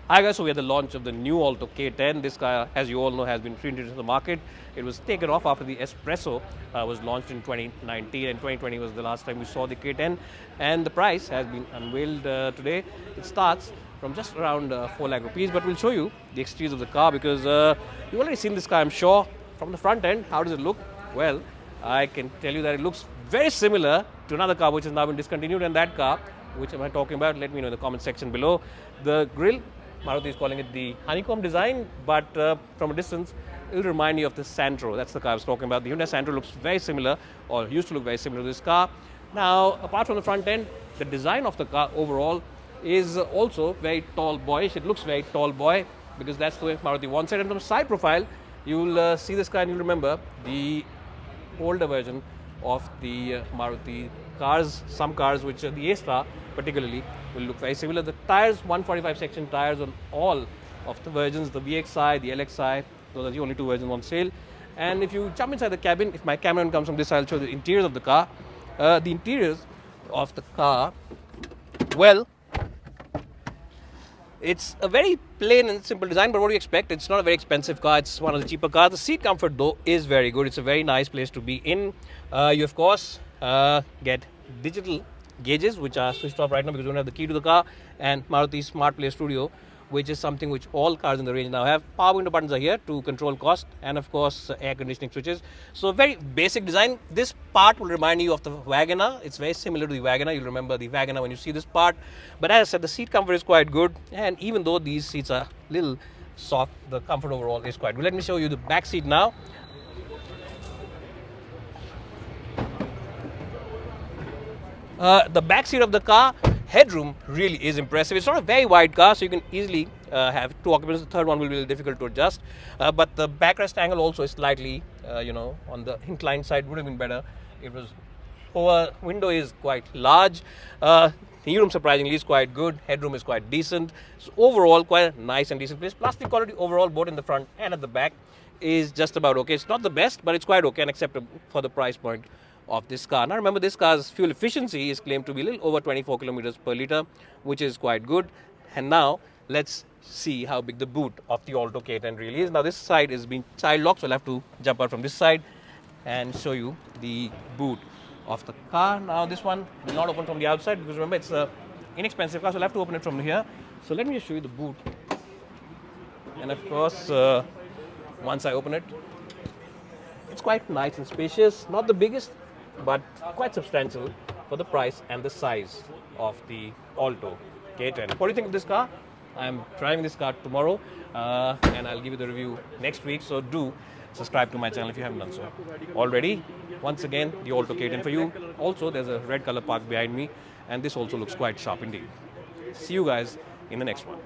Hi guys, so we had the launch of the new Alto K10. This car, as you all know, has been reintroduced to the market. It was taken off after the Espresso was launched in 2019, and 2020 was the last time we saw the K10. And the price has been unveiled today. It starts from just around 4 lakh rupees, but we'll show you the exteriors of the car because you've already seen this car, I'm sure. From the front end, how does it look? Well, I can tell you that it looks very similar to another car which has now been discontinued, and that car, which am I talking about? Let me know in the comment section below. The grille, Maruti is calling it the honeycomb design, but from a distance, it will remind you of the Santro. That's the car I was talking about. The Hyundai Santro looks very similar, or used to look very similar to this car. Now, apart from the front end, the design of the car overall is also very tall boyish. It looks very tall boy because that's the way Maruti wants it. And from the side profile, you'll see this car and you'll remember the older version of the Maruti cars. Some cars, which are the A-Star particularly, will look very similar. The tires, 145 section tires on all of the versions, the VXI, the LXI, those are the only two versions on sale. And if you jump inside the cabin, if my camera comes from this, I'll show the interiors of the car. The interiors of the car, well, it's a very plain and simple design, but what do you expect? It's not a very expensive car. It's one of the cheaper cars. The seat comfort, though, is very good. It's a very nice place to be in. You, of course, get digital gauges, which are switched off right now because we don't have the key to the car, and Maruti Smart Play Studio, which is something which all cars in the range now have. Power window buttons are here to control cost, and of course air conditioning switches. So very basic design. This part will remind you of the Wagoner. It's very similar to the Wagoner. You'll remember the Wagoner when you see this part. But as I said, the seat comfort is quite good, and even though these seats are a little soft, the comfort overall is quite good. Let me show you the back seat now. The back seat of the car, headroom really is impressive. It's not a very wide car, so you can easily have two occupants. The third one will be a little difficult to adjust. But the backrest angle also is slightly, on the inclined side. Would have been better. It was over. Window is quite large. The room surprisingly is quite good. Headroom is quite decent. So overall, quite a nice and decent place. Plastic quality overall, both in the front and at the back, is just about okay. It's not the best, but it's quite okay and acceptable for the price point of this car. Now remember, this car's fuel efficiency is claimed to be a little over 24 kilometers per liter, which is quite good. And now let's see how big the boot of the Alto K10 really is. Now this side is being child locked, so I'll have to jump out from this side and show you the boot of the car. Now this one will not open from the outside because remember, it's an inexpensive car, so I'll have to open it from here. So let me just show you the boot. And of course, once I open it, it's quite nice and spacious. Not the biggest, but quite substantial for the price and the size of the Alto K10. What do you think of this car? I'm driving this car tomorrow, and I'll give you the review next week. So do subscribe to my channel if you haven't done so already. Once again, the Alto K10 for you. Also, there's a red color parked behind me, and this also looks quite sharp indeed. See you guys in the next one.